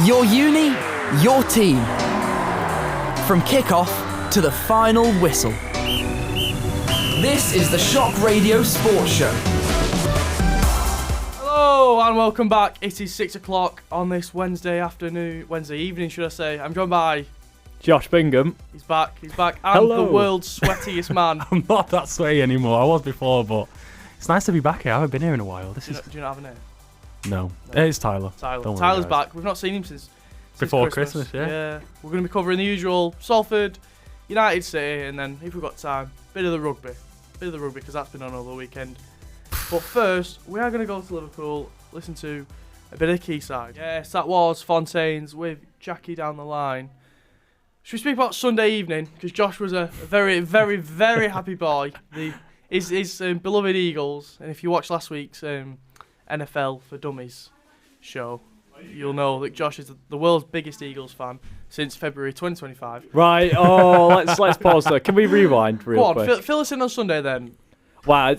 Your uni, your team. From kick-off to the final whistle. This is the Shock Radio Sports Show. Hello and welcome back. It is 6 o'clock on this Wednesday evening, should I say. I'm joined by Josh Bingham. He's back. I'm Hello. the world's sweatiest man. I'm not that sweaty anymore. I was before, but it's nice to be back here. I haven't been here in a while. Do you not have a name? No. It's Tyler. Don't worry, Tyler's guys. back. We've not seen him since Before Christmas, yeah. We're going to be covering the usual Salford, United City, and then, if we've got time, bit of the rugby because that's been on all the weekend. But first, we are going to go to Liverpool, listen to a bit of Quayside. Yes, that was Fontaine's with Jackie down the line. Should we speak about Sunday evening? Because Josh was a very, very, very happy boy. His beloved Eagles, and if you watched last week's NFL for Dummies show, you'll know that Josh is the world's biggest Eagles fan since February 2025. Right. Oh, let's pause there. Can we rewind real quick? Go on, fill us in on Sunday then. Wow,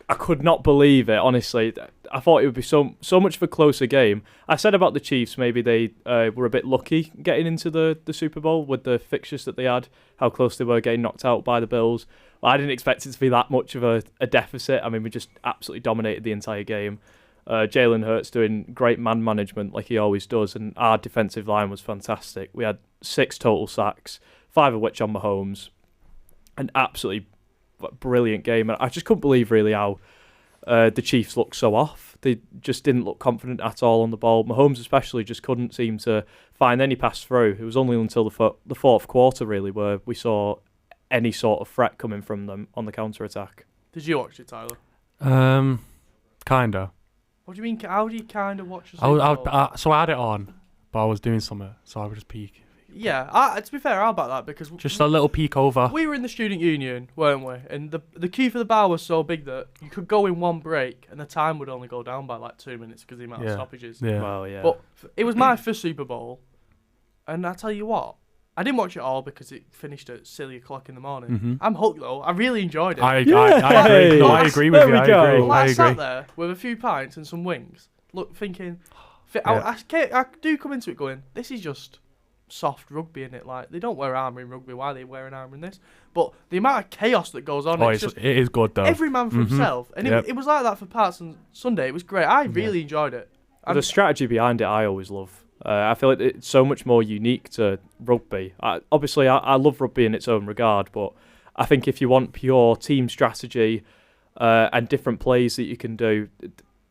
I could not believe it. Honestly, I thought it would be so much of a closer game. I said about the Chiefs, maybe they were a bit lucky getting into the Super Bowl with the fixtures that they had. How close they were getting knocked out by the Bills. Well, I didn't expect it to be that much of a deficit. I mean, we just absolutely dominated the entire game. Jalen Hurts doing great man management like he always does, and our defensive line was fantastic. We had 6 total sacks, 5 of which on Mahomes. An absolutely brilliant game, and I just couldn't believe really how the Chiefs looked so off. They just didn't look confident at all on the ball. Mahomes especially just couldn't seem to find any pass through. It was only until the fourth quarter really where we saw any sort of threat coming from them on the counter attack. Did you watch it, Tyler? Kinda. What do you mean? How do you kind of watch the Super Bowl? So I had it on, but I was doing something, so I would just peek. Yeah, to be fair, I'll back that because Just a little peek over. we were in the student union, weren't we? And the queue for the bar was so big that you could go in one break and the time would only go down by like 2 minutes because of the amount of stoppages. Yeah. Well, yeah. But it was my first Super Bowl, and I tell you what, I didn't watch it all because it finished at silly o'clock in the morning. Mm-hmm. I'm hooked though. I really enjoyed it. I agree. No, I agree with There you. we I go. agree. I I sat agree. there with a few pints and some wings, thinking, Yeah. I do come into it going, this is just soft rugby in it. Like, they don't wear armour in rugby. Why are they wearing armour in this? But the amount of chaos that goes on, It is good though. every man for himself. And Yep. it was like that for parts on Sunday. It was great. I really enjoyed it. The strategy behind it, I always love. I feel like it's so much more unique to rugby. I love rugby in its own regard, but I think if you want pure team strategy and different plays that you can do,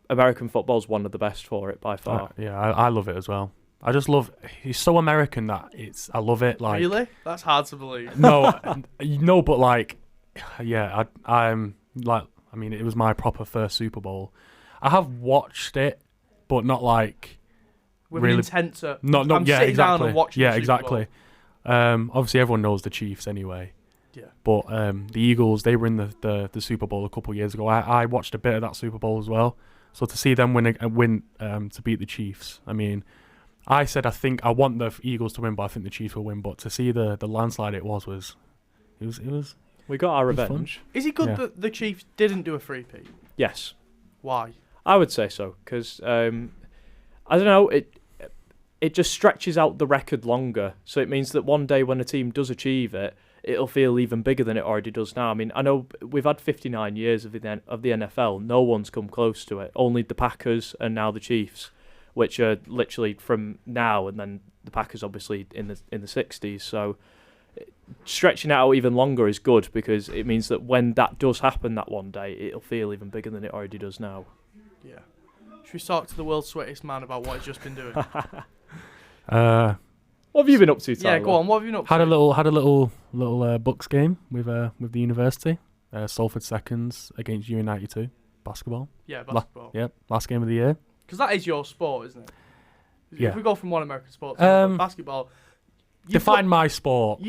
American football's one of the best for it by far. I love it as well. I just love. He's so American that I love it. Like Really? That's hard to believe. no, but like, yeah, I'm like. I mean, it was my proper first Super Bowl. I have watched it, but not like. With really, an intent to. No, I'm yeah, sitting exactly. down and watching Yeah, the Super exactly. Obviously, everyone knows the Chiefs anyway. Yeah. But the Eagles, they were in the Super Bowl a couple of years ago. I watched a bit of that Super Bowl as well. So to see them win to beat the Chiefs, I mean, I said I think I want the Eagles to win, but I think the Chiefs will win. But to see the landslide it was We got our fun. revenge. Is it good Yeah. that the Chiefs didn't do a three-peat? Yes, Why? I would say so because I don't know. It just stretches out the record longer, so it means that one day when a team does achieve it, it'll feel even bigger than it already does now. I mean, I know we've had 59 years of the NFL. No one's come close to it. Only the Packers and now the Chiefs, which are literally from now, and then the Packers obviously in the 60s. So stretching it out even longer is good because it means that when that does happen that one day, it'll feel even bigger than it already does now. Yeah. Should we talk to the world's sweatiest man about what he's just been doing? What have you been up to, Tyler? Yeah, go on. What have you been up to? Had a little Bucks game with the University. Salford seconds against U92 basketball. Yeah, basketball. Yep, last game of the year. Because that is your sport, isn't it? Yeah. If we go from one American sport to basketball, Define my sport.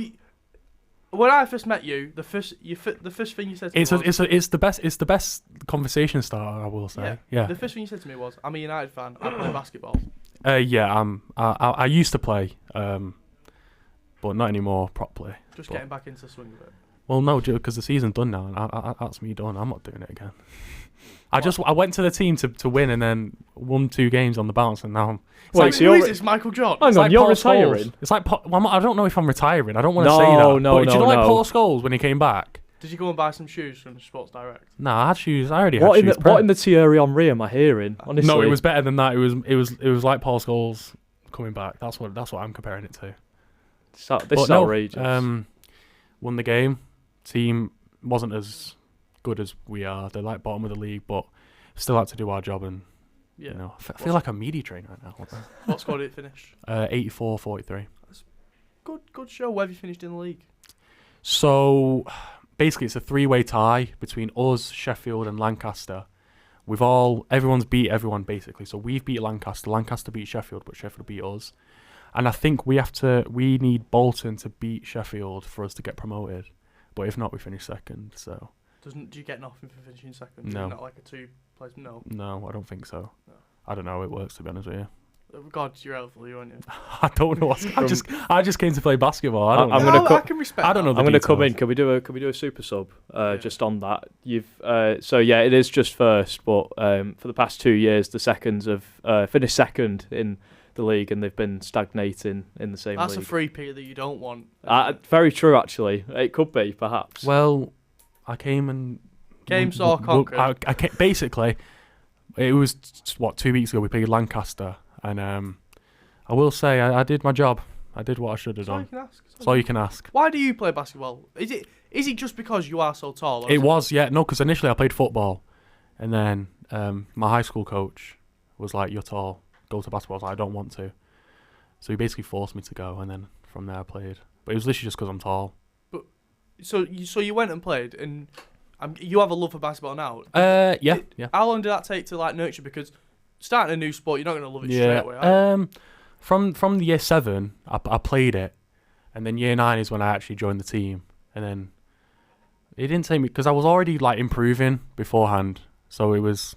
When I first met you, the first thing you said to me was... It's the best conversation starter, I will say. Yeah. The first thing you said to me was, I'm a United fan, I play basketball. I used to play, but not anymore properly. Just getting back into the swing of it. Well, no, because the season's done now, and that's me done. I'm not doing it again. I went to the team to win and then won 2 games on the bounce, and now Wait, Who is this, Michael John? Hang on, you're Paul retiring? Scholes. It's like I don't know if I'm retiring. I don't want to No, say that. no, but do you know no, like no. Paul Scholes when he came back? Did you go and buy some shoes from Sports Direct? No, I had shoes. I already What had in shoes. the what in the Thierry Henry am I hearing? Honestly, No, it was better than that. It was like Paul Scholes coming back. That's what I'm comparing it to. This is outrageous. Won the game. Team wasn't as good as we are. They're like bottom of the league, but still had to do our job. And Yeah. you know, I feel like a media train right now. What score did it finish? 84-43. Good show. Where have you finished in the league? So basically, it's a 3-way tie between us, Sheffield, and Lancaster. Everyone's beat everyone basically. So we've beat Lancaster beat Sheffield, but Sheffield beat us. And I think we need Bolton to beat Sheffield for us to get promoted. But if not, we finish second. So Do you get nothing for finishing second? No. Not like a 2-place. No. no, I don't think so. No. I don't know how it works, to be honest with you. God, you're helpful, you aren't you? I don't know. I just came to play basketball. I don't. I'm know. gonna I can respect. I don't know. that. I'm going to come in. details. Can we do a super sub? Yeah. Just on that, so yeah, it is just first, but for the past 2 years, the seconds have finished second in the league, and they've been stagnating in the same That's league. a free P that you don't want. Very true, actually. It could be, perhaps. Well, I came and Saw, conquered. I came, basically, it was 2 weeks ago. We played Lancaster, and I will say I did my job. I did what I should have That's all you done. can ask. That's all you can ask. Why do you play basketball? Is it just because you are so tall? Or It is was, yeah, no, because initially I played football, and then my high school coach was like, "You're tall, go to basketball." I was like, "I don't want to," so he basically forced me to go, and then from there I played. But it was literally just because I'm tall. So you went and played, and you have a love for basketball now. Yeah. How long did that take to like nurture? Because starting a new sport, you're not going to love it straight away. Are you? From the year 7, I played it, and then year 9 is when I actually joined the team, and then it didn't take me because I was already like improving beforehand, so it was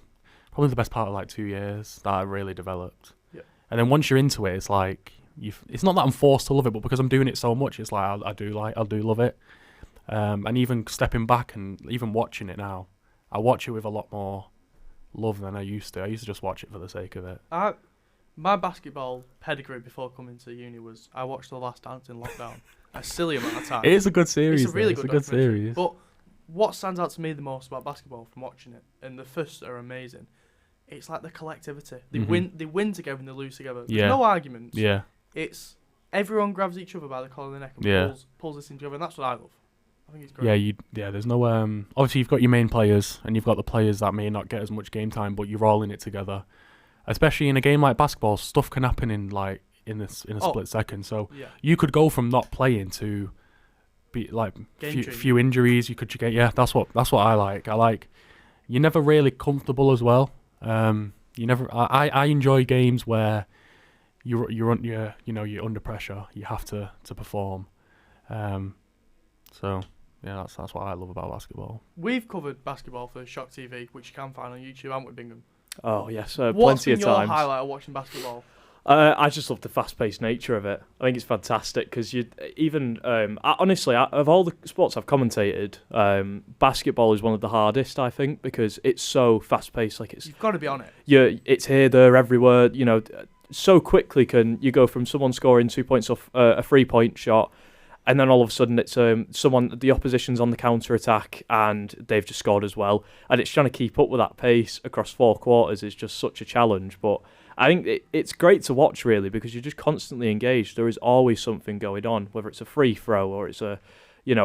probably the best part of like 2 years that I really developed. Yeah. And then once you're into it, it's like it's not that I'm forced to love it, but because I'm doing it so much, it's like I do love it. And even stepping back and even watching it now, I watch it with a lot more love than I used to. I used to just watch it for the sake of it. My basketball pedigree before coming to uni was I watched The Last Dance in lockdown. A silly amount of time. It is a good series. It's a really though. good It's a good documentary. series. But what stands out to me the most about basketball from watching it, and the firsts are amazing, it's like the collectivity. They win together and they lose together. There's Yeah. no arguments. Yeah. It's everyone grabs each other by the collar of the neck and Yeah. pulls this thing together, and that's what I love. I think it's great. There's no obviously you've got your main players and you've got the players that may not get as much game time, but you're all in it together. Especially in a game like basketball, stuff can happen in a split second. So Yeah. you could go from not playing to be like few injuries. You could get that's what I like. I like you're never really comfortable as well. I enjoy games where you're under pressure. You have to perform. So yeah, that's what I love about basketball. We've covered basketball for Shock TV, which you can find on YouTube, haven't we, Bingham? Oh yes, What's plenty been of your times. highlight of watching basketball? I just love the fast-paced nature of it. I think it's fantastic because honestly, of all the sports I've commentated, basketball is one of the hardest. I think because it's so fast-paced. Like You've got to be on it. It's here, there, everywhere. So quickly can you go from someone scoring 2 points off a 3-point shot, and then all of a sudden it's the opposition's on the counter attack and they've just scored as well. And it's trying to keep up with that pace across 4 quarters is just such a challenge. But I think it's great to watch really because you're just constantly engaged. There is always something going on, whether it's a free throw or it's a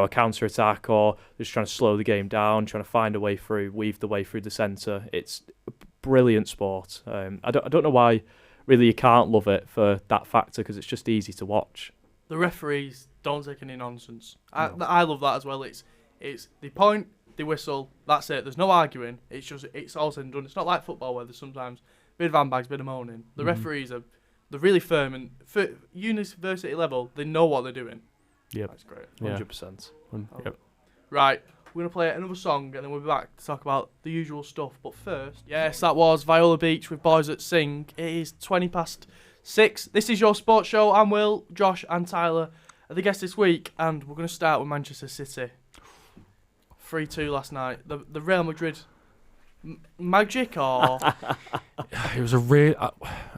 counter attack or just trying to slow the game down, trying to find a way through, weave the way through the centre. It's a brilliant sport. I don't know why really you can't love it for that factor because it's just easy to watch. The referees don't take any nonsense. No. I love that as well. It's they point, they whistle, that's it. There's no arguing. It's all said and done. It's not like football where there's sometimes a bit of handbags, a bit of moaning. The referees they're really firm, and for university level, they know what they're doing. Yeah, That's great. 100%. Yep. Right, we're going to play another song and then we'll be back to talk about the usual stuff. But first, yes, that was Viola Beach with Boys That Sing. It is 6:20. This is your sports show. I'm Will, Josh and Tyler are the guests this week, and we're going to start with Manchester City. 3-2 last night. The Real Madrid Magic or It was a real.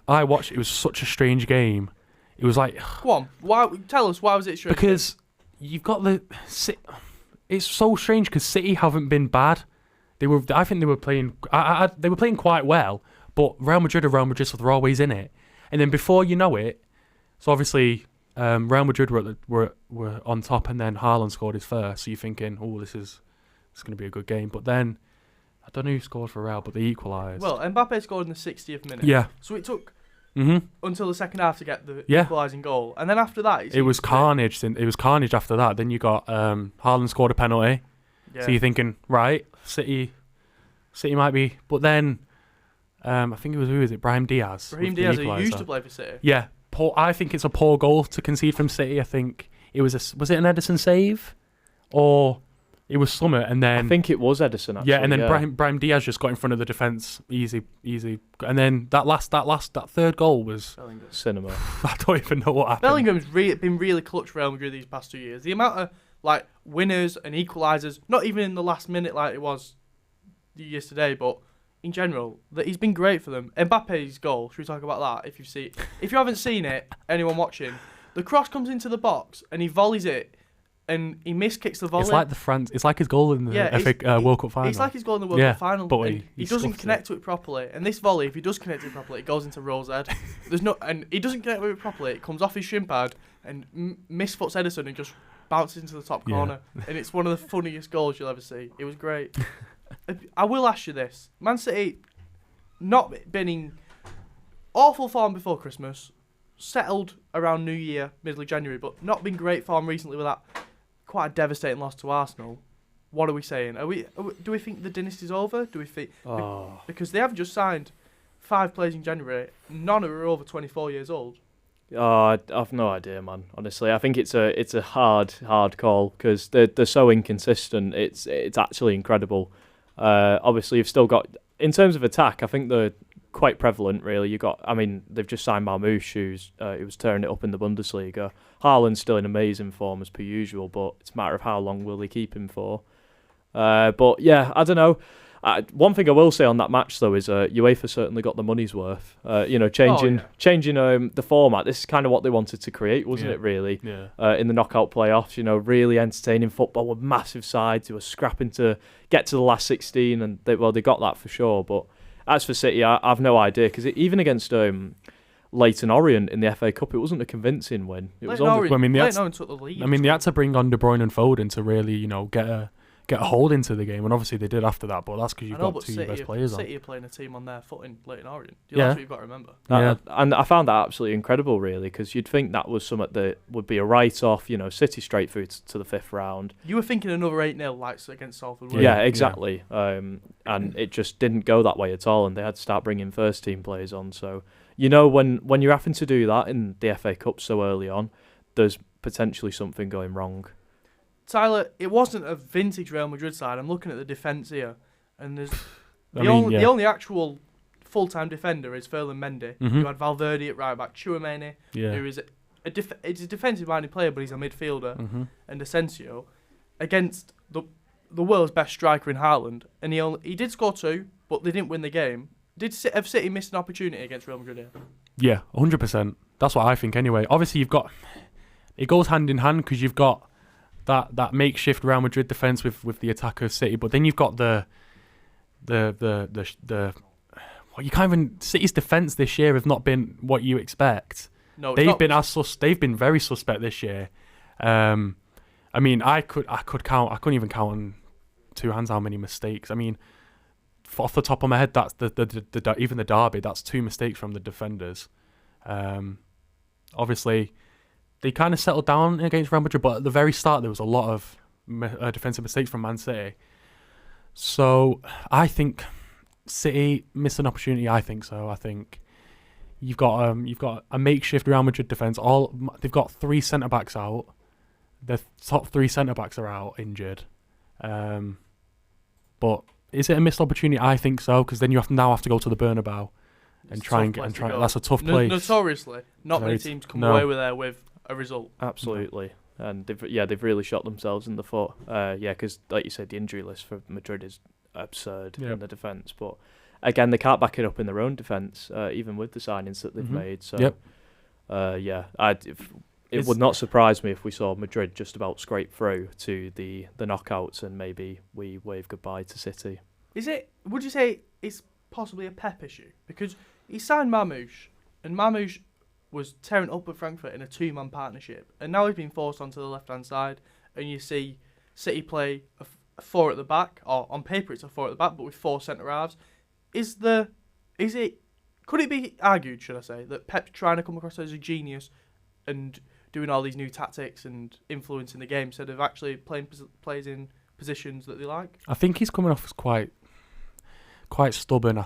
I watched. It was such a strange game. It was like go on? Why? Tell us why was it strange? because you've got the. It's so strange because City haven't been bad. They were. I think they were playing. They were playing quite well, but Real Madrid are Real Madrid, so they're always in it. And then before you know it, so obviously Real Madrid were on top, and then Haaland scored his first. So you're thinking, oh, this is going to be a good game. But then I don't know who scored for Real, but they equalised. Well, Mbappe scored in the 60th minute. Yeah. So it took Mm-hmm. until the second half to get the Yeah. equalising goal, and then after that, It was carnage. It was carnage after that. Then you got Haaland scored a penalty. Yeah. So you're thinking, right, City might be. But then I think it was, who is it? Brahim Diaz. Brahim with the Diaz, who used equaliser. to play for City. Yeah. I think it's a poor goal to concede from City. I think it was was it an Edison save, or it was Summit, and then I think it was Edison. Actually, yeah, and then Brahim Diaz just got in front of the defence, easy, and then that third goal was Bellingham. cinema. I don't even know what happened. Bellingham's been really clutch for Real Madrid these past 2 years. The amount of like winners and equalisers, not even in the last minute like it was the years today, but in general, that he's been great for them. Mbappe's goal, should we talk about that? If you haven't seen it, anyone watching, the cross comes into the box and he volleys it, and he miskicks the volley. It's like It's like his goal in the World Cup final. It's like his goal in the World Cup final, but and he doesn't connect to it properly. And this volley, if he does connect to it properly, it goes into Rowe's head. And he doesn't connect with it properly. It comes off his shin pad and misfoots Edison and just bounces into the top corner. And it's one of the funniest goals you'll ever see. It was great. I will ask you this: Man City, not been in awful form before Christmas, settled around New Year, middle of January, but not been great form recently with that quite a devastating loss to Arsenal. What are we saying? Do we think the dynasty's over? Do we think because they have just signed 5 players in January, none of them are over 24 years old. I've no idea, man. Honestly, I think it's a hard call because they're so inconsistent. It's actually incredible. Obviously, you've still got, in terms of attack, I think they're quite prevalent. Really, they've just signed Marmoush, who was tearing it up in the Bundesliga. Haaland's still in amazing form as per usual, but it's a matter of how long will they keep him for. But yeah, I don't know. One thing I will say on that match though is UEFA certainly got the money's worth. Changing the format. This is kind of what they wanted to create, wasn't it? Really, in the knockout playoffs. Really entertaining football with massive sides who were scrapping to get to the last 16, and they got that for sure. But as for City, I've no idea because even against Leyton Orient in the FA Cup, it wasn't a convincing win. It was only. Leyton Orient took the lead. They had to bring on De Bruyne and Foden to really, get a hold into the game, and obviously they did after that. But that's because you've got two best players on. City are playing a team on their footing, Leyton Orient. That's what you've got to remember. And I found that absolutely incredible, really, because you'd think that was something that would be a write-off. City straight through to the 5th round. You were thinking another 8-0 like against Salford. Yeah, exactly. And it just didn't go that way at all, and they had to start bringing first-team players on. So when you're having to do that in the FA Cup so early on, there's potentially something going wrong. Tyler, it wasn't a vintage Real Madrid side. I'm looking at the defence here, and there's the only actual full-time defender is Ferland Mendy. Mm-hmm. You had Valverde at right back, Tchouaméni, who is it's a defensive-minded player, but he's a midfielder, and Asensio against the world's best striker in Haaland, and he did score 2, but they didn't win the game. Have City missed an opportunity against Real Madrid here? Yeah, 100%. That's what I think anyway. Obviously, it goes hand in hand because you've got that makeshift Real Madrid defense with the attack of City, but then you've got the you can't even. City's defense this year have not been what you expect. No, they've been very suspect this year. I couldn't even count on 2 hands how many mistakes. Off the top of my head, that's even the derby. That's 2 mistakes from the defenders. Obviously, they kind of settled down against Real Madrid, but at the very start there was a lot of defensive mistakes from Man City. So I think City missed an opportunity. I think so. I think you've got a makeshift Real Madrid defense. They've got 3 centre backs out. The top 3 centre backs are out injured. But is it a missed opportunity? I think so, because then you now have to go to the Bernabeu and try. That's a tough place. Notoriously, not many teams come away with there with a result. Absolutely. And they've really shot themselves in the foot. Because like you said, the injury list for Madrid is absurd Yeah. in the defence. But again, they can't back it up in their own defence, even with the signings that they've Mhm. made. So, Yep. It would not surprise me if we saw Madrid just about scrape through to the knockouts, and maybe we wave goodbye to City. Would you say it's possibly a Pep issue? Because he signed Mamouche, and Mamouche was tearing up with Frankfurt in a two-man partnership, and now he's been forced onto the left-hand side, and you see City play a four at the back, or on paper it's a four at the back, but with four centre halves. Could it be argued, should I say, that Pep's trying to come across as a genius and doing all these new tactics and influencing the game instead of actually playing players in positions that they like? I think he's coming off as quite stubborn. I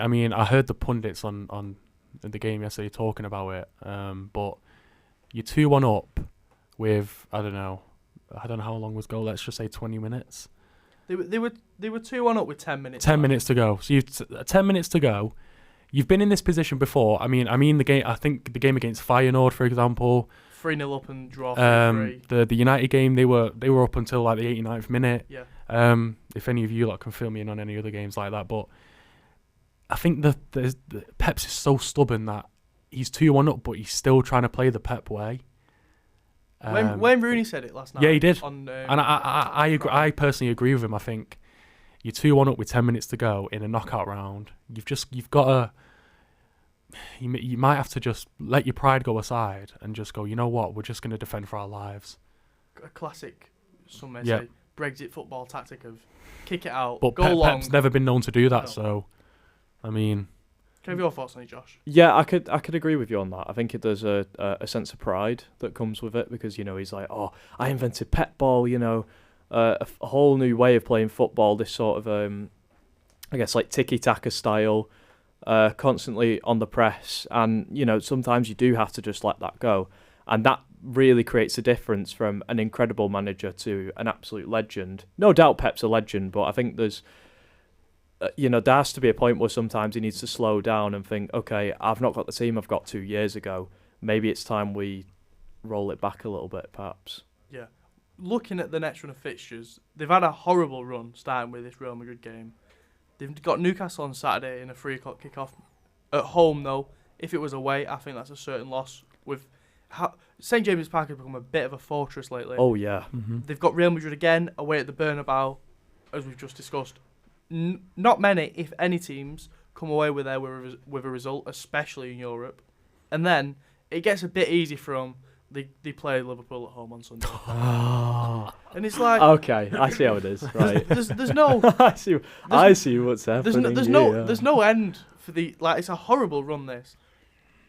mean, I heard the pundits on the game yesterday talking about it. But you're 2-1 up with I don't know how long was goal. Let's just say 20 minutes. They were 2-1 up with 10 minutes. 10 minutes to go. So you've 10 minutes to go. You've been in this position before. I mean the game. I think the game against Feyenoord, for example. 3-0 up and draw 3-3. The United game, they were up until like the 89th minute. Yeah. If any of you can fill me in on any other games like that, but I think the Pep's is so stubborn that he's 2-1 up, but he's still trying to play the Pep way. Wayne Rooney said it last night. Yeah, he did. And I agree. I personally agree with him. I think you're 2-1 up with 10 minutes to go in a knockout round. You've got to. You might have to just let your pride go aside and just go. You know what? We're just going to defend for our lives. A classic, some may say, Brexit football tactic of kick it out, but go long. Pep's never been known to do that. No. So, I mean. Can I have your thoughts on it, Josh? Yeah, I could agree with you on that. I think there's a sense of pride that comes with it because, he's like, oh, I invented Pep ball, a whole new way of playing football, this sort of, I guess, like tiki-taka style, constantly on the press. And, sometimes you do have to just let that go. And that really creates a difference from an incredible manager to an absolute legend. No doubt Pep's a legend, but I think there's... there has to be a point where sometimes he needs to slow down and think, okay, I've not got the team I've got 2 years ago. Maybe it's time we roll it back a little bit, perhaps. Yeah. Looking at the next run of fixtures, they've had a horrible run starting with this Real Madrid game. They've got Newcastle on Saturday in a 3 o'clock kickoff. At home, though, if it was away, I think that's a certain loss. With St James's Park has become a bit of a fortress lately. Oh, yeah. Mm-hmm. They've got Real Madrid again away at the Bernabeu, as we've just discussed. Not many, if any, teams come away with a result, especially in Europe. And then it gets a bit easy for them. They play Liverpool at home on Sunday. And it's like... Okay, I see how it is. Right. There's no... I see what's happening. There's no end for the... Like, it's a horrible run, this.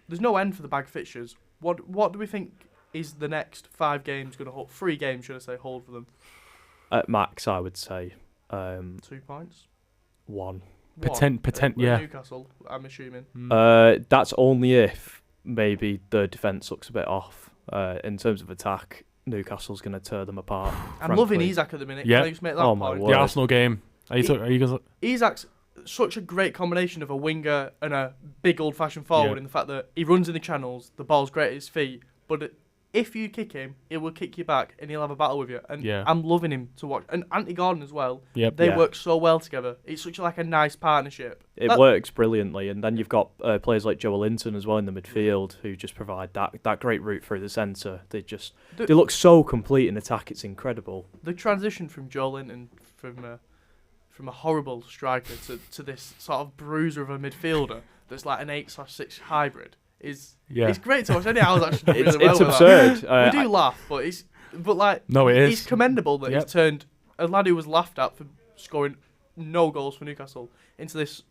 There's no end for the bag fixtures. What do we think is the next 5 games going to hold? 3 games, should I say, hold for them? At max, I would say. 2 points? 1. Yeah. Newcastle, I'm assuming. That's only if maybe the defence looks a bit off. In terms of attack, Newcastle's going to tear them apart. I'm loving Isak at the minute. Yeah. Can I just make that Oh, my point? word. The Arsenal game. Are you guys? Isak's such a great combination of a winger and a big old-fashioned forward in the fact that he runs in the channels, the ball's great at his feet, but if you kick him, it will kick you back and he'll have a battle with you. And I'm loving him to watch. And Anthony Gordon as well. Yep. They work so well together. It's such a nice partnership. It works brilliantly. And then you've got players like Joe Linton as well in the midfield who just provide that great route through the centre. They look so complete in attack. It's incredible. The transition from Joe Linton from a horrible striker to this sort of bruiser of a midfielder that's like an 8/6 hybrid is great to watch. Anyhow, I was actually really well it's with absurd. That. We do laugh, but it is. It's commendable that he's turned a lad who was laughed at for scoring no goals for Newcastle into this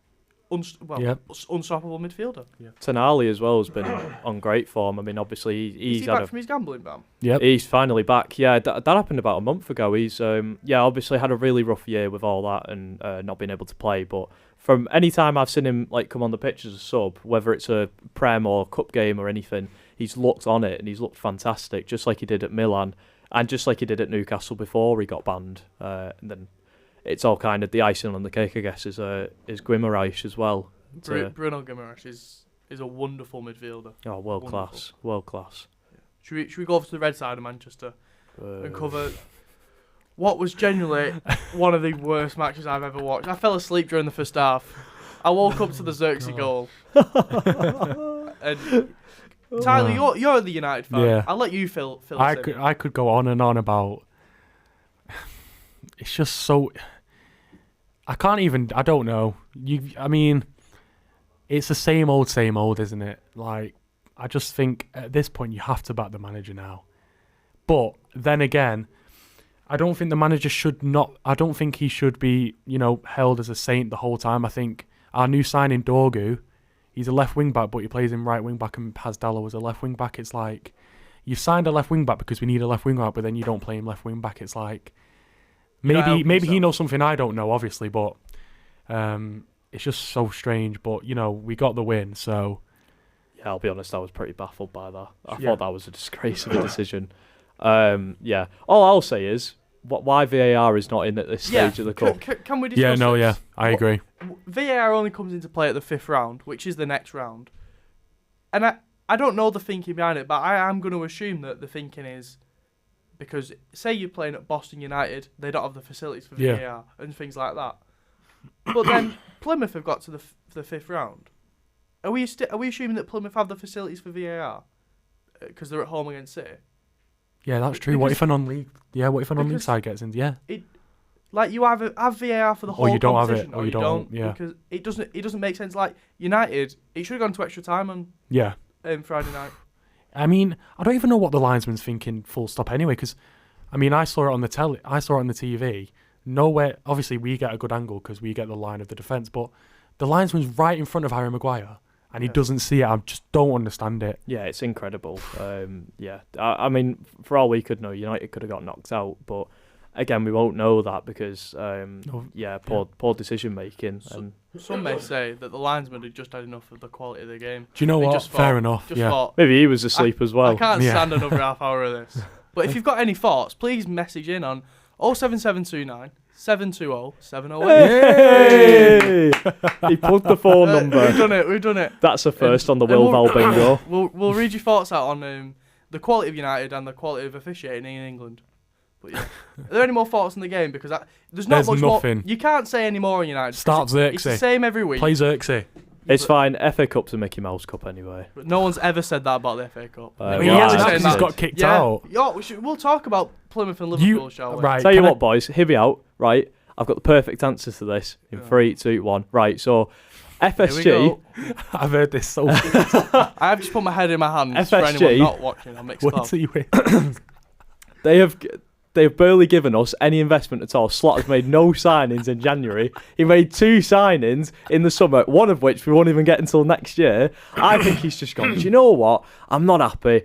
unstoppable midfielder. Yeah. Tonali as well has been on great form. I mean, obviously he's back from his gambling ban. Yep. He's finally back. Yeah, that happened about a month ago. He's obviously had a really rough year with all that and not being able to play. But from any time I've seen him come on the pitch as a sub, whether it's a Prem or Cup game or anything, he's looked on it and he's looked fantastic, just like he did at Milan and just like he did at Newcastle before he got banned. And then it's all kind of the icing on the cake, I guess, is Guimaraes as well. Bruno Guimaraes is a wonderful midfielder. Oh, world class. Yeah. Should we go over to the red side of Manchester and cover what was genuinely one of the worst matches I've ever watched. I fell asleep during the first half. I woke up to the Xerxes goal. And Tyler, you're the United fan. Yeah. I'll let you fill I could go on and on about. It's just so. I don't know. I mean, it's the same old, isn't it? Like, I just think at this point you have to back the manager now. But then again, I don't think the manager should not. I don't think he should be, held as a saint the whole time. I think our new signing Dorgu, he's a left wing back, but he plays in right wing back and has Dallo as a left wing back. It's like you've signed a left wing back because we need a left wing back, but then you don't play him left wing back. It's like maybe he knows something I don't know, obviously, but it's just so strange. But we got the win, so. Yeah, I'll be honest, I was pretty baffled by that. I thought that was a disgrace of a decision. Yeah. All I'll say is, why VAR is not in at this stage of the cup. Can we discuss this? I agree. VAR only comes into play at the 5th round, which is the next round. And I don't know the thinking behind it, but I am going to assume that the thinking is because, say you're playing at Boston United, they don't have the facilities for VAR and things like that. But then Plymouth have got to the 5th round. Are we assuming that Plymouth have the facilities for VAR because they're at home against City? Yeah, that's true. What if a non-league? Yeah, what if a non-league side gets in? Yeah. Like you have VAR for the whole or you don't have competition, it, or you don't. Yeah. Because it doesn't make sense. Like United, it should have gone to extra time on Friday night. I mean, I don't even know what the linesman's thinking. Full stop. Anyway, because I mean, I saw it on the TV. Nowhere. Obviously, we get a good angle because we get the line of the defence, but the linesman's right in front of Harry Maguire. And he doesn't see it. I just don't understand it. Yeah, it's incredible. I mean, for all we could know, United could have got knocked out. But again, we won't know that because, poor decision making. Some may say that the linesman had just had enough of the quality of the game. Do you know what? Fair enough. Maybe he was asleep as well. I can't stand another half hour of this. But if you've got any thoughts, please message in on 07729 720 708. Hey! He plugged the phone number. We've done it. That's a first on the Will Val bingo. We'll read your thoughts out on the quality of United and the quality of officiating in England. But yeah, are there any more thoughts on the game? Because there's much nothing. More. You can't say any more on United. Start Xerxes. It's the same every week. Play Xerxes. It's fine. FA Cup's a Mickey Mouse Cup anyway. But no one's ever said that about the FA Cup. He's got kicked out. Yeah, we'll talk about Plymouth and Liverpool, shall we? Right. Tell you what, boys. Hear me out. Right. I've got the perfect answer to this in 3, 2, 1. Right. So, FSG. I've heard this so. I have just put my head in my hands FSG, for anyone not watching on Mixed What's he with? They've barely given us any investment at all. Slot has made no signings in January. He made 2 signings in the summer, one of which we won't even get until next year. I think he's just gone, do you know what? I'm not happy.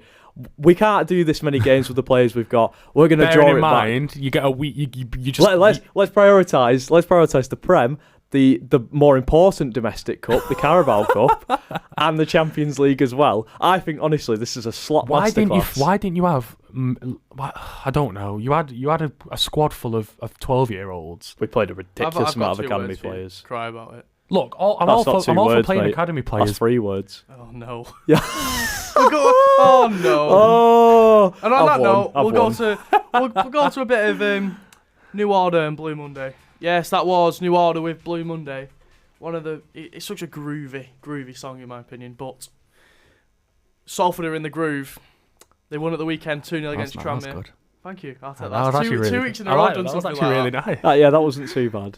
We can't do this many games with the players we've got. We're going to draw it back. You get a week. You just let's prioritise. Let's prioritise the Prem, the more important domestic cup, the Carabao Cup, and the Champions League as well. I think honestly, this is a slot masterclass. Why didn't you have? I don't know. You had a squad full of 12-year-olds. We played a ridiculous amount of academy players. Cry about it. Look, I'm all for playing academy players. That's 3 words. Oh no. Yeah. Oh no. Oh. And on that note, we'll go to a bit of New Order and Blue Monday. Yes, that was New Order with Blue Monday. It's such a groovy song in my opinion. But Salford are in the groove. They won at the weekend 2-0 against Tranmere. Good. Thank you. I'll take that. That was 2 weeks in a row. That was actually really nice. Yeah, that wasn't too bad.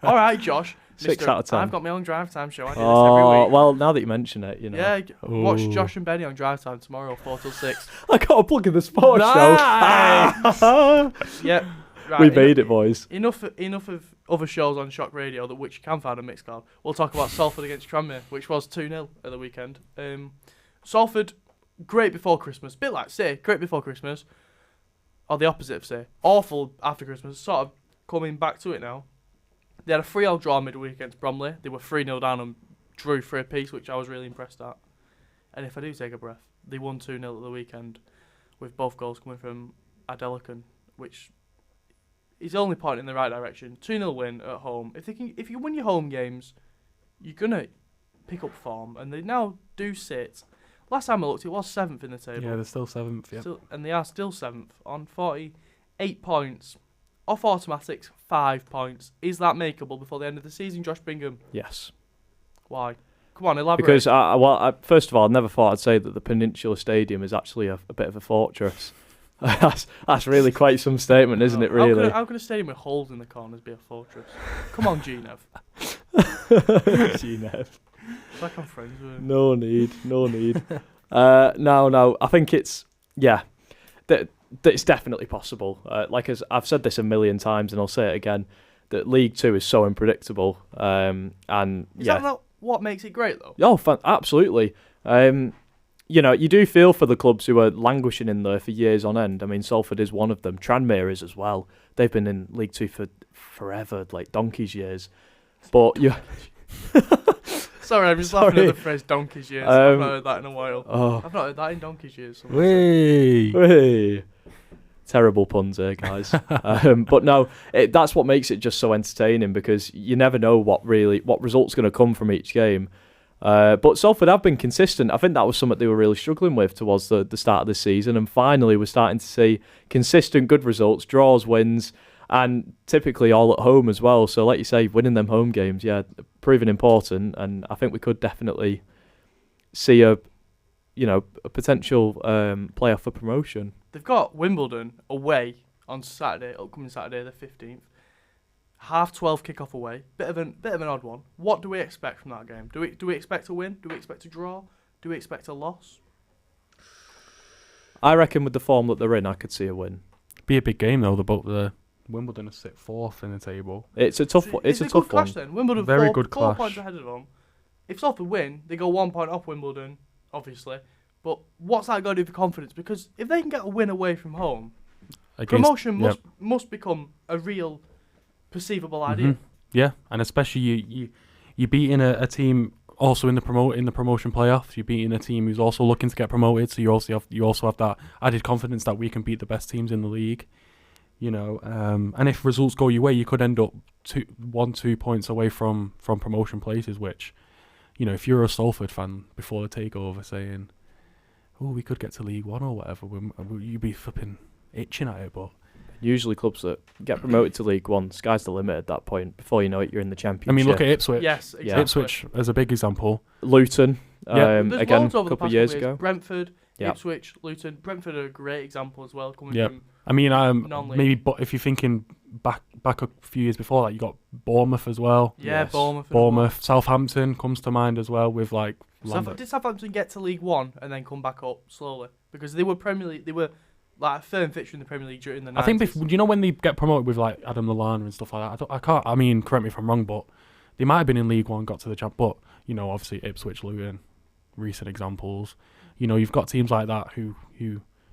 All right, Josh. 6 out of 10. I've got my own drive time show. I do this every week. Well, now that you mention it, Yeah, watch Josh and Benny on drive time tomorrow, 4 till 6. I got a plug in the sports show. Yeah. Right, we made it, boys. Enough of other shows on Shock Radio which you can find on Mixcloud. We'll talk about Salford against Tranmere, which was 2-0 at the weekend. Salford, great before Christmas. Bit like Say, great before Christmas. Or the opposite of Say. Awful after Christmas. Sort of coming back to it now. They had a 3-0 draw midweek against Bromley. They were 3-0 down and drew for a piece, which I was really impressed at. And if I do take a breath, they won 2-0 at the weekend with both goals coming from Adelican, which is only pointing in the right direction. 2-0 win at home. If you win your home games, you're going to pick up form. And they now do sit. Last time I looked, it was 7th in the table. Yeah, they're still 7th, yeah. And they are still 7th on 48 8 points. Off automatics, 5 points. Is that makeable before the end of the season, Josh Bingham? Yes. Why? Come on, elaborate. Because, first of all, I never thought I'd say that the Peninsula Stadium is actually a bit of a fortress. that's really quite some statement, isn't it, really? How could a stadium with holes in the corners be a fortress? Come on, Gnev. Gnev. It's like I'm friends with him. No need. No. I think it's it's definitely possible. As I've said this a million times, and I'll say it again, that League Two is so unpredictable. Is that not what makes it great, though? Oh, absolutely. You do feel for the clubs who are languishing in there for years on end. I mean, Salford is one of them. Tranmere is as well. They've been in League Two for forever, like donkey's years. But you. Sorry, I'm just laughing at the phrase donkey's years. I've not heard that in a while. I've not heard that in donkey's years. Whee! Terrible puns here, guys. But no, that's what makes it just so entertaining, because you never know what result's going to come from each game. But Salford have been consistent. I think that was something they were really struggling with towards the start of the season, and finally we're starting to see consistent good results, draws, wins, and typically all at home as well. So like you say, winning them home games, proving important, and I think we could definitely see a potential playoff for promotion. They've got Wimbledon away on upcoming Saturday the 15th. 12:30 kickoff away. Bit of an odd one. What do we expect from that game? Do we expect a win? Do we expect a draw? Do we expect a loss? I reckon with the form that they're in, I could see a win. Be a big game though. The Wimbledon are sit 4th in the table. It's a tough one. It's a tough clash one. Then Wimbledon Very 4 good clash. points ahead of them. If Salford win, they go 1 point off Wimbledon, obviously. But what's that going to do for confidence? Because if they can get a win away from home, promotion must become a real perceivable idea. Yeah, and especially you beating a team also in the promotion playoffs. You're beating a team who's also looking to get promoted, so you also have that added confidence that we can beat the best teams in the league. And if results go your way, you could end up 2 points away from promotion places. Which, if you're a Salford fan before the takeover saying, "Oh, we could get to League One or whatever," you'd be flipping itching at it. But usually clubs that get promoted to League One, sky's the limit at that point. Before you know it, you're in the Championship. I mean, look at Ipswich. Yes, exactly. Ipswich as a big example. Luton, again, a couple of years ago. Brentford, Ipswich, Luton. Brentford are a great example as well, coming from I mean, non-league. maybe, but if you're thinking back a few years before that, you got Bournemouth as well. Yeah, yes. Bournemouth. Well. Southampton comes to mind as well with like. Did Southampton get to League One and then come back up slowly? Because they were Premier League. They were like a firm fixture in the Premier League during the 90s. I think do you know when they get promoted with like Adam Lallana and stuff like that? I can't. I mean, correct me if I'm wrong, but they might have been in League One, got to the champ. But obviously Ipswich, Luton, recent examples. You've got teams like that who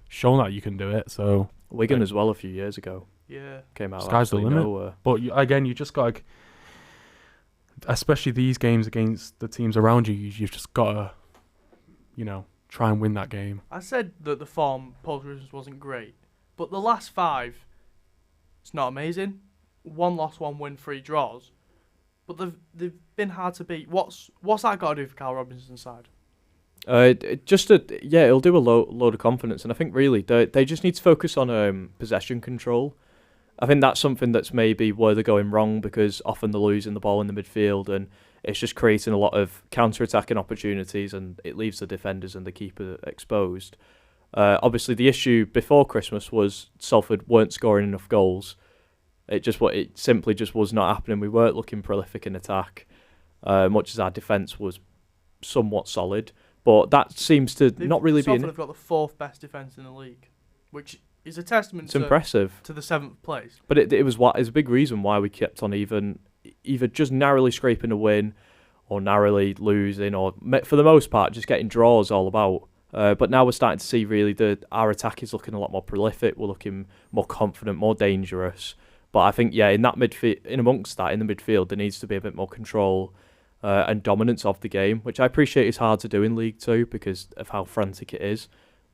shown that you can do it. So Wigan as well a few years ago. Yeah, came out. Sky's the limit. But you just got to, especially these games against the teams around you, you've just got to, try and win that game. I said that the form post-Christmas wasn't great, but the last 5, it's not amazing. 1 loss, 1 win, 3 draws, but they've been hard to beat. What's that got to do for Carl Robinson's side? It'll do a load of confidence, and I think really they just need to focus on possession control. I think that's something that's maybe where they're going wrong, because often they're losing the ball in the midfield, and it's just creating a lot of counter-attacking opportunities, and it leaves the defenders and the keeper exposed. Obviously, the issue before Christmas was Salford weren't scoring enough goals. It simply just was not happening. We weren't looking prolific in attack, much as our defence was somewhat solid. But that seems to not really be. Salford have got the 4th best defence in the league, which is a testament impressive to the 7th place. But it was a big reason why we kept on either just narrowly scraping a win, or narrowly losing, or for the most part just getting draws all about. But now we're starting to see really our attack is looking a lot more prolific. We're looking more confident, more dangerous. But I think in that midfield, in the midfield, there needs to be a bit more control and dominance of the game, which I appreciate is hard to do in League Two because of how frantic it is.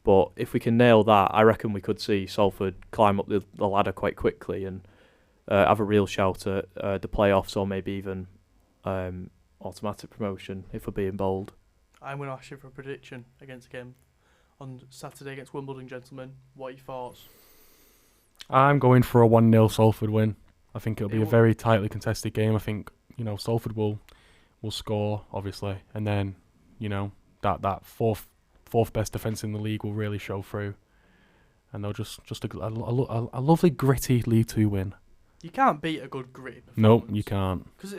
But if we can nail that, I reckon we could see Salford climb up the ladder quite quickly and have a real shout at the playoffs, or maybe even automatic promotion if we're being bold. I'm going to ask you for a prediction against a game on Saturday against Wimbledon, gentlemen. What are your thoughts? I'm going for a 1-0 Salford win. I think it'll be It a will- very tightly contested game. I think, Salford will score, obviously, and then, that fourth best defence in the league will really show through, and they'll just a lovely gritty League 2 win. You can't beat a good gritty performance. No, you can't. Because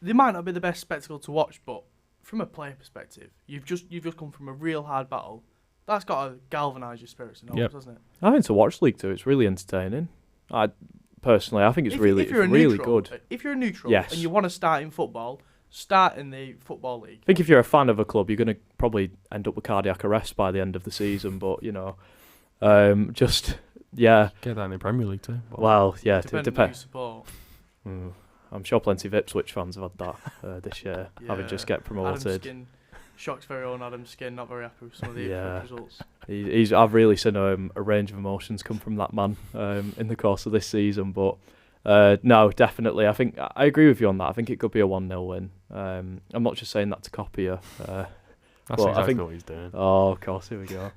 they might not be the best spectacle to watch, but from a player perspective, you've just come from a real hard battle. That's got to galvanise your spirits and hopes, doesn't it? I think to watch League Two, it's really entertaining. Personally, I think it's really neutral, good. If you're a neutral Yes. and you want to start in football, start in the Football League. I think if you're a fan of a club, you're going to probably end up with cardiac arrest by the end of the season. But yeah. Get that in the Premier League too. Well, yeah, it Depending on who you depends. support. I'm sure plenty of Ipswich fans have had that this year, having Yeah. just get Adam promoted. Skin, Shock's very own Adam Skin, not very happy with some of the results. I've really seen a range of emotions come from that man in the course of this season. But no, definitely, I think I agree with you on that. I think it could be a 1-0 win. I'm not just saying that to copy you. That's but exactly I think, what he's doing. Oh, of course, here we go.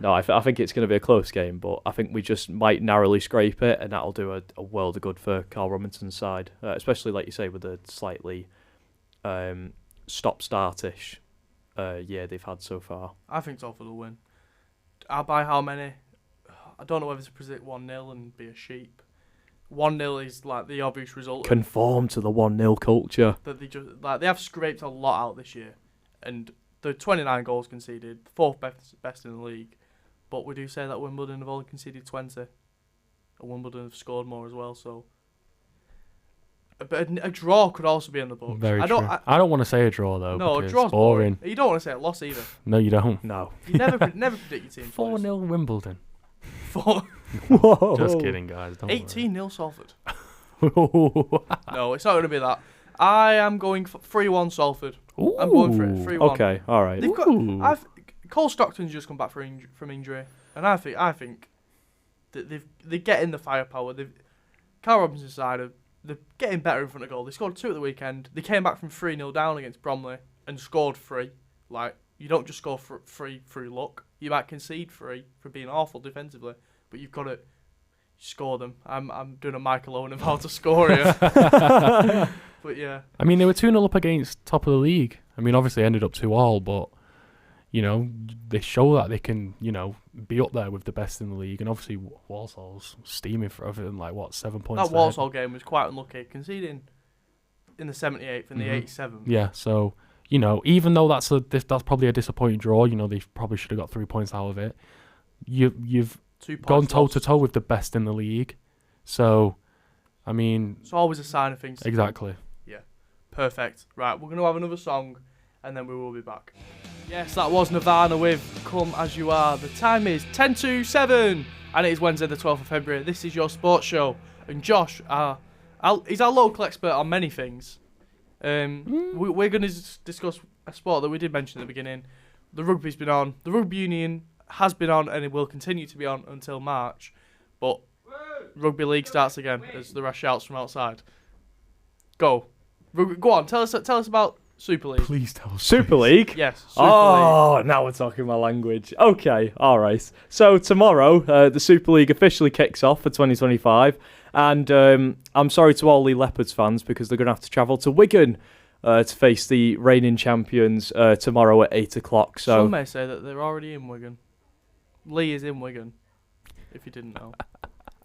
No, I think it's going to be a close game, but I think we just might narrowly scrape it, and that'll do a world of good for Carl Robinson's side, especially, like you say, with the slightly stop-start-ish year they've had so far. I think Salford will win. By how many? I don't know whether to predict 1-0 and be a sheep. 1-0 is like the obvious result. Conform to the 1-0 culture. That they have scraped a lot out this year, and the 29 goals conceded, fourth best in the league. But we do say that Wimbledon have only conceded 20, and Wimbledon have scored more as well. So a draw could also be in the books. Very true. I don't want to say a draw though. No, a because draw's boring. You don't want to say a loss either. No, you don't. No. You never predict your team. 4-0 Wimbledon. 4. Whoa. Just kidding, guys. Don't 18-0 Salford. worry. No, it's not going to be that. I am going for 3-1 Salford. I'm going for it. 3-1. Okay, all right. They've got. Cole Stockton's just come back from injury, and I think that they're getting the firepower. Carl Robinson's side they're getting better in front of goal. They scored 2 at the weekend. They came back from 3-0 down against Bromley and scored 3. Like, you don't just score 3 through luck. You might concede 3 for being awful defensively, but you've got to score them. I'm doing a Michael Owen of how to score here. But yeah. I mean, they were 2-0 up against top of the league. I mean, obviously ended up 2-2, but they show that they can, be up there with the best in the league. And obviously Walsall's steaming for other than 7 points. That Walsall game was quite unlucky, conceding in the 78th and the 87th. Yeah, so even though that's probably a disappointing draw, they probably should have got 3 points out of it. You've 2 points gone toe lost. to toe with the best in the league, so I mean, It's always a sign of things. exactly. Perfect. Right, we're going to have another song and then we will be back. Yes, that was Nirvana with Come As You Are. The time is 10:07 and it is Wednesday the 12th of February. This is your sports show. And Josh, he's our local expert on many things. We're going to discuss a sport that we did mention at the beginning. The rugby's been on. The rugby union has been on and it will continue to be on until March. But rugby league starts again as there are shouts from outside. Go on, tell us about Super League. Please tell us. Super League? Yes, Super League. Oh, now we're talking my language. Okay, all right. So tomorrow, the Super League officially kicks off for 2025. And I'm sorry to all Lee Leopards fans because they're going to have to travel to Wigan to face the reigning champions tomorrow at 8 o'clock. So Some may say that they're already in Wigan. Lee is in Wigan, if you didn't know.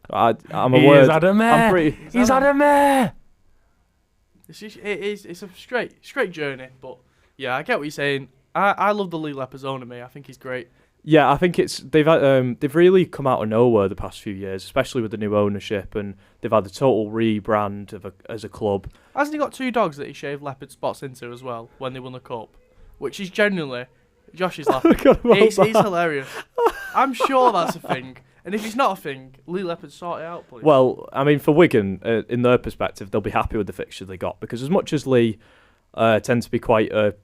I'm aware. He's had a mare. He's had a mare. It's a straight journey, but yeah, I get what you're saying. I love the Lee Leopards owner me. I think he's great. Yeah, I think they've really come out of nowhere the past few years, especially with the new ownership, and they've had a total rebrand as a club. Hasn't he got 2 dogs that he shaved leopard spots into as well when they won the cup? Which is genuinely, Josh is laughing. It's hilarious. I'm sure that's a thing. And if it's not a thing, Lee Leopards sort it out, please. Well, I mean, for Wigan, in their perspective, they'll be happy with the fixture they got because as much as Lee tend to be quite a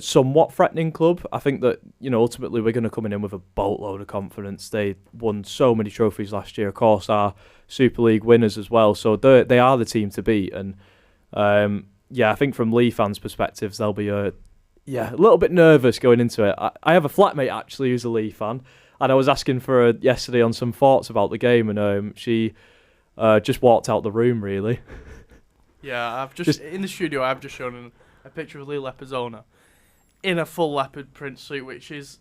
somewhat threatening club, I think that ultimately we're going to come in with a boatload of confidence. They won so many trophies last year, of course, are Super League winners as well. So they are the team to beat. And I think from Lee fans' perspectives, they'll be a little bit nervous going into it. I have a flatmate actually who's a Lee fan. and I was asking for her yesterday on some thoughts about the game, and she just walked out the room, really. Yeah, I've just in the studio. I've just shown a picture of Lee Leopoldona in a full leopard print suit, which is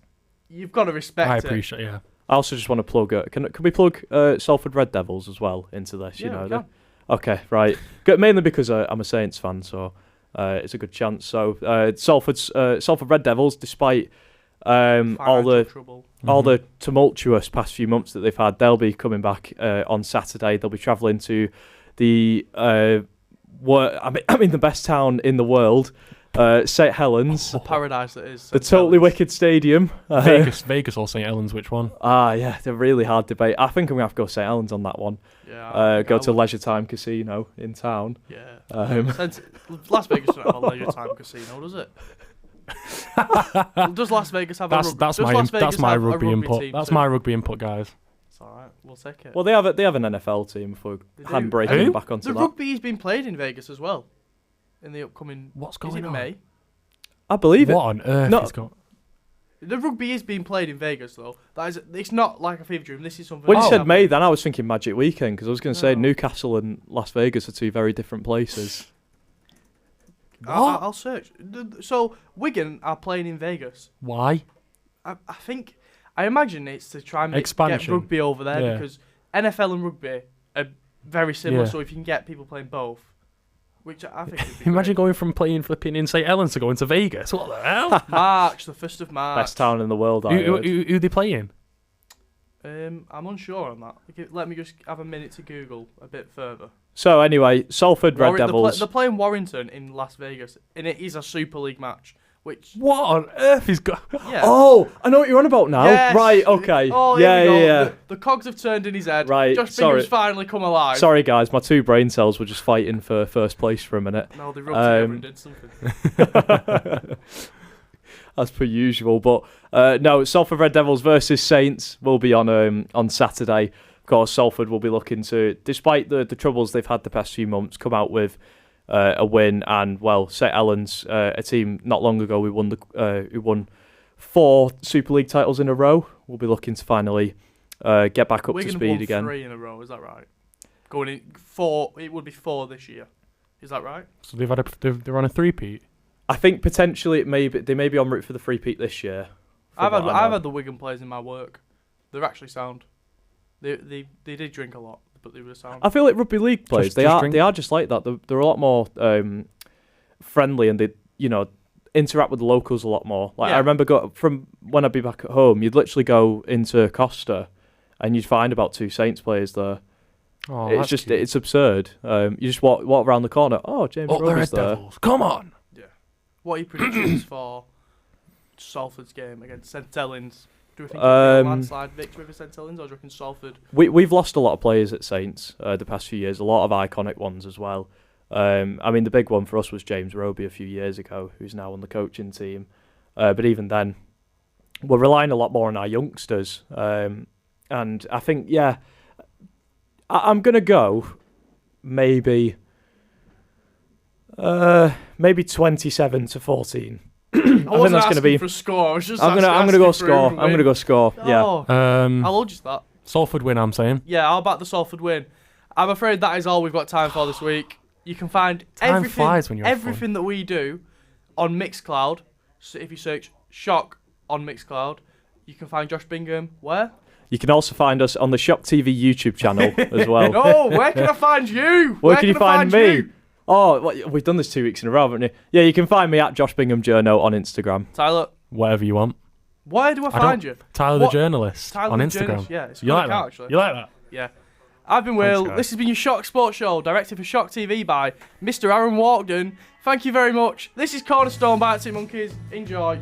you've got to respect. I appreciate. Yeah. I also just want to plug. Can we plug Salford Red Devils as well into this? Yeah, we can. Okay, right. Mainly because I'm a Saints fan, so it's a good chance. So Salford Red Devils, despite all the tumultuous past few months that they've had, they'll be coming back on Saturday. They'll be travelling to the the best town in the world, St Helens. The paradise that is. The totally wicked stadium. Vegas or St Helens, which one? Yeah, it's a really hard debate. I think I'm going to have to go St Helens on that one. Yeah. Go to Leisure Time Casino in town. Yeah. Since Las Vegas doesn't have a Leisure Time Casino, does it? Does Las Vegas have a rugby? That's my rugby input. That's my rugby input, guys. It's all right. We'll take it. Well, they have an NFL team for handbraking back onto the that. rugby is being played in Vegas as well. In the upcoming. What's going on? May? I believe it. What on earth is going? The rugby is being played in Vegas though. It's not like a fever dream. This is something. When you said May, then I was thinking Magic Weekend because I was going to say Newcastle and Las Vegas are two very different places. I'll search. So Wigan are playing in Vegas. Why? I imagine it's to try and get rugby over there because NFL and rugby are very similar. Yeah. So if you can get people playing both, which I think would be Imagine great. going from playing flipping in St Helens to going to Vegas. What the hell? March, the 1st of March. Best town in the world. Who they playing? I'm unsure on that. Let me just have a minute to Google a bit further. So anyway, Salford Red Devils. They're playing Warrington in Las Vegas, and it is a Super League match. What on earth is going? Yeah. Oh, I know what you're on about now. Yes. Right, okay. Oh, yeah. The cogs have turned in his head. Right, Josh sorry. Bingham's finally come alive. Sorry, guys, my two brain cells were just fighting for first place for a minute. No, they rubbed together and did something. As per usual, but no, Salford Red Devils versus Saints will be on Saturday. Of course, Salford will be looking to, despite the troubles they've had the past few months, come out with a win. And well, St Helens, a team not long ago who won 4 Super League titles in a row, will be looking to finally get back up to speed again. 3 in a row, is that right? Going in 4, it would be 4 this year. Is that right? So they're on a three-peat. I think potentially they may be en route for the three-peat this year. I've had the Wigan players in my work. They're actually sound. They did drink a lot, but they were sound. I feel like rugby league players they are just like that. They're a lot more friendly, and they interact with the locals a lot more. Like I remember from when I'd be back at home, you'd literally go into Costa, and you'd find about 2 Saints players there. Oh, it's absurd. You just walk around the corner. Oh, James Roby's there. Devils. Come on. Yeah. What are your predictions for Salford's game against St Helens? Do we think it'll be a landslide victory for St Helens, or do you reckon Salford? We've lost a lot of players at Saints the past few years, a lot of iconic ones as well. The big one for us was James Roby a few years ago, who's now on the coaching team. But even then, we're relying a lot more on our youngsters. And I think, I'm going to go maybe 27-14. I think that's going to be for a score. I'm going to go score. I'm going to go score. Yeah. I'll hold you to that. Salford win, I'm saying. Yeah, I'll back the Salford win. I'm afraid that is all we've got time for this week. You can find everything that we do on Mixcloud. So if you search Shock on Mixcloud, you can find Josh Bingham where? You can also find us on the Shock TV YouTube channel as well. Oh, where can I find you? Where can you find me? Oh, we've done this 2 weeks in a row, haven't we? Yeah, you can find me at Josh Bingham Journo on Instagram. Tyler? Whatever you want. Where do I find you? Tyler the Journalist on Instagram. Yeah, it's you like that? Actually. You like that? Yeah. I've been Will. Thanks, this has been your Shock Sports Show, directed for Shock TV by Mr. Aaron Walkden. Thank you very much. This is Cornerstone by Monkeys. Enjoy.